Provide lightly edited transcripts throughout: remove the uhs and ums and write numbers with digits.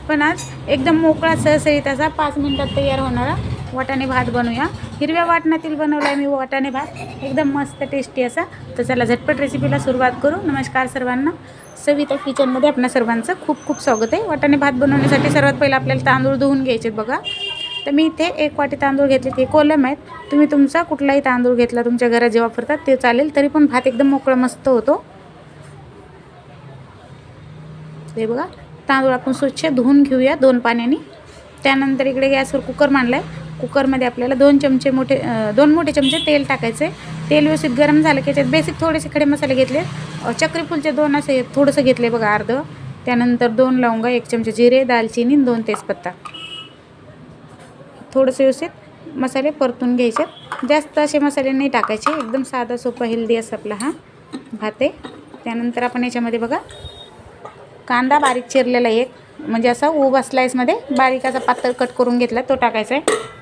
पण आज एकदम मोकळा सहसळीत असा 5 मिनिटात तयार होणारा वाटाणे भात बनवूया। हिरव्या वाटणातील बनवला आहे मी वाटाणे भात, एकदम मस्त टेस्टी असा। तर चला झटपट रेसिपीला सुरुवात करू। नमस्कार सर्वांना, सविता किचनमध्ये आपणा सर्वांचं खूप खूप स्वागत आहे। वाटाणे भात बनवण्यासाठी सर्वात पहिला आपल्याला तांदूळ धुवून घ्यायचे बघा। तर मी इथे 1 वाटी तांदूळ घेतले, ते कोलम आहेत। तुम्ही तुमचा कुठलाही तांदूळ घेतला तुमच्या घरात जे वापरतात ते चालेल, तरी पण भात एकदम मोकळा मस्त होतो। हे बघा, तांदूळ आपण स्वच्छ धुवून घेऊया 2 पाण्याने। त्यानंतर इकडे गॅसवर कुकर मांडलाय। कुकरमध्ये आपल्याला 2 मोठे चमचे तेल टाकायचे। तेल व्यवस्थित गरम झालं की त्याच्यात बेसिक थोडेसे खडे मसाले घेतले। चक्रीफूलचे 2 असे थोडंसं घेतले बघा, अर्ध। त्यानंतर 2 लवंगा, 1 चमचा जिरे, दालचिनी, 2 तेजपत्ता। थोडेसे व्यवस्थित मसाले परतून घ्यायचे। जास्त असे मसाले नाही टाकायचे, एकदम साधा सोपा हेल्दी असा आपला हा भात आहे। त्यानंतर आपण याच्यामध्ये बघा कांदा बारीक चिरलेला एक, म्हणजे असा उभा स्लाइसमध्ये बारीक असा पातळ कट करून घेतला, तो टाकायचा आहे।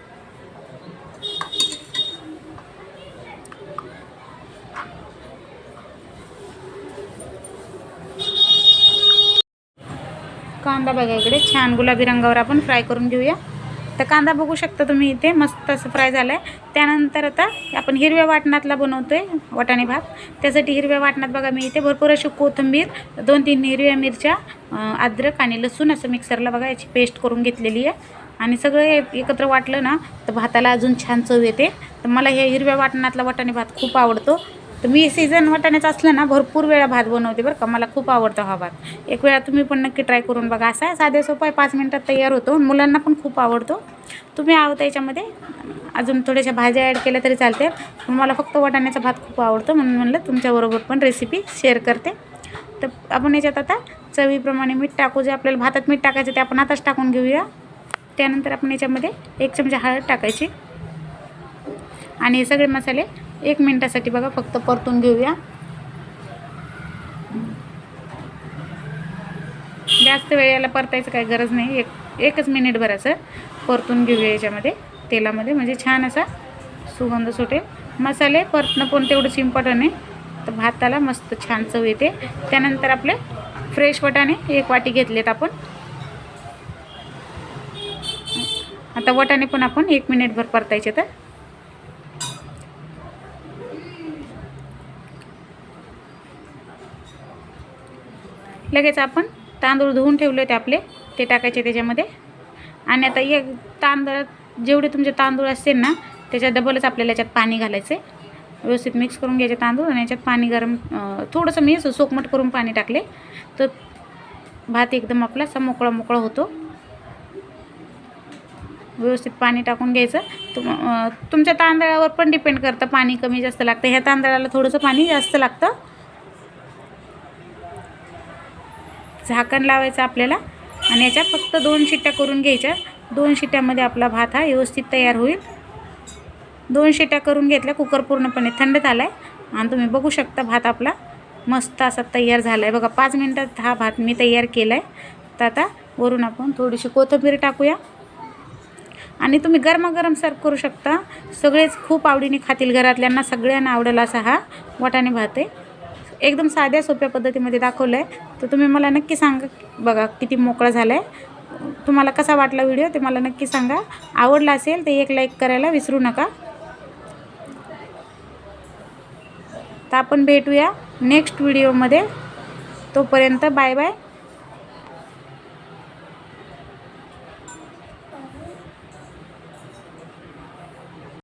कांदा बघा इकडे छान गुलाबी रंगावर आपण फ्राय करून घेऊया। तर कांदा बघू शकता तुम्ही इथे मस्त असं फ्राय झालाय। त्यानंतर आता आपण हिरव्या वाटणातला बनवतोय वाटाणे भात। त्यासाठी हिरव्या वाटणात बघा मी इथे भरपूर अशी कोथिंबीर, 2-3 हिरव्या मिरच्या, अद्रक आणि लसूण असं मिक्सरला बघा याची पेस्ट करून घेतलेली आहे। आणि सगळं एकत्र वाटलं ना तर भाताला अजून छान चव येते। तर मला हे हिरव्या वाटणातला वाटाणे भात खूप आवडतो। तर मी सीझन वाटाण्याचं असलं ना भरपूर वेळा भात बनवते बरं का, मला खूप आवडतो हा भात। एक वेळा तुम्ही पण नक्की ट्राय करून बघा। असा साध्या सोपा आहे, 5 मिनिटात तयार होतो, मुलांना पण खूप आवडतो। तुम्ही आवडता याच्यामध्ये अजून थोड्याशा भाज्या ॲड केल्या तरी चालते, पण मला फक्त वाटाण्याचा भात खूप आवडतो, म्हणून म्हणलं तुमच्याबरोबर पण रेसिपी शेअर करते। तर आपण याच्यात आता चवीप्रमाणे मीठ टाकू। जे आपल्याला भातात मीठ टाकायचं ते आपण आताच टाकून घेऊया। त्यानंतर आपण याच्यामध्ये 1 चमचा हळद टाकायची आणि हे सगळे मसाले 1 मिनिटासाठी बघा फक्त परतून घेऊया। जास्त वेळ याला परतायचं काही गरज नाही, एकच मिनिट भराचं परतून घेऊया याच्यामध्ये तेलामध्ये, म्हणजे छान असा सुगंध सुटेल। मसाले परतणं पण तेवढंच इम्पॉर्टंट आहे, तर भाताला मस्त छान चव येते। त्यानंतर आपले फ्रेश वाटाणे 1 वाटी घेतलेत आपण। आता वाटाणे पण आपण 1 मिनिटभर परतायचे। तर लगेच आपण तांदूळ धुवून ठेवले ते आपले, ते टाकायचे त्याच्यामध्ये। आणि आता एक जेवढे तुमचे तांदूळ असतील ना त्याच्या डबलच आपल्याला याच्यात पाणी घालायचं आहे। व्यवस्थित मिक्स करून घ्यायचे तांदूळ आणि याच्यात पाणी गरम थोडंसं मी सोकमट करून पाणी टाकले, तर भात एकदम आपला असा मोकळा मोकळा होतो। व्यवस्थित पाणी टाकून घ्यायचं। तुमच्या तांदळावर पण डिपेंड करतं, पाणी कमी जास्त लागतं। ह्या तांदळाला थोडंसं पाणी जास्त लागतं। झाकण लावायचं आपल्याला आणि याच्यात फक्त 2 शिट्ट्या करून घ्यायच्या। 2 शिट्ट्यामध्ये आपला भात हा व्यवस्थित तयार होईल। 2 शिट्ट्या करून घेतल्या, कुकर पूर्णपणे थंड झाला आहे आणि तुम्ही बघू शकता भात आपला मस्त असा तयार झाला आहे बघा। 5 मिनिटात हा भात मी तयार केला आहे। तर आता वरून आपण थोडीशी कोथिंबीर टाकूया आणि तुम्ही गरमागरम सर्व करू शकता। सगळेच खूप आवडीने खातील, घरातल्यांना सगळ्यांना आवडेल असा हा वाटाणे भात आहे। एकदम साध्या सोप्या पद्धतीमध्ये दाखवलं आहे, तर तुम्ही मला नक्की सांगा बघा किती मोकळा झाला आहे। तुम्हाला कसा वाटला व्हिडिओ ते मला नक्की सांगा। आवडला असेल तर एक लाईक करायला विसरू नका। तर आपण भेटूया नेक्स्ट व्हिडिओमध्ये, तोपर्यंत बाय बाय।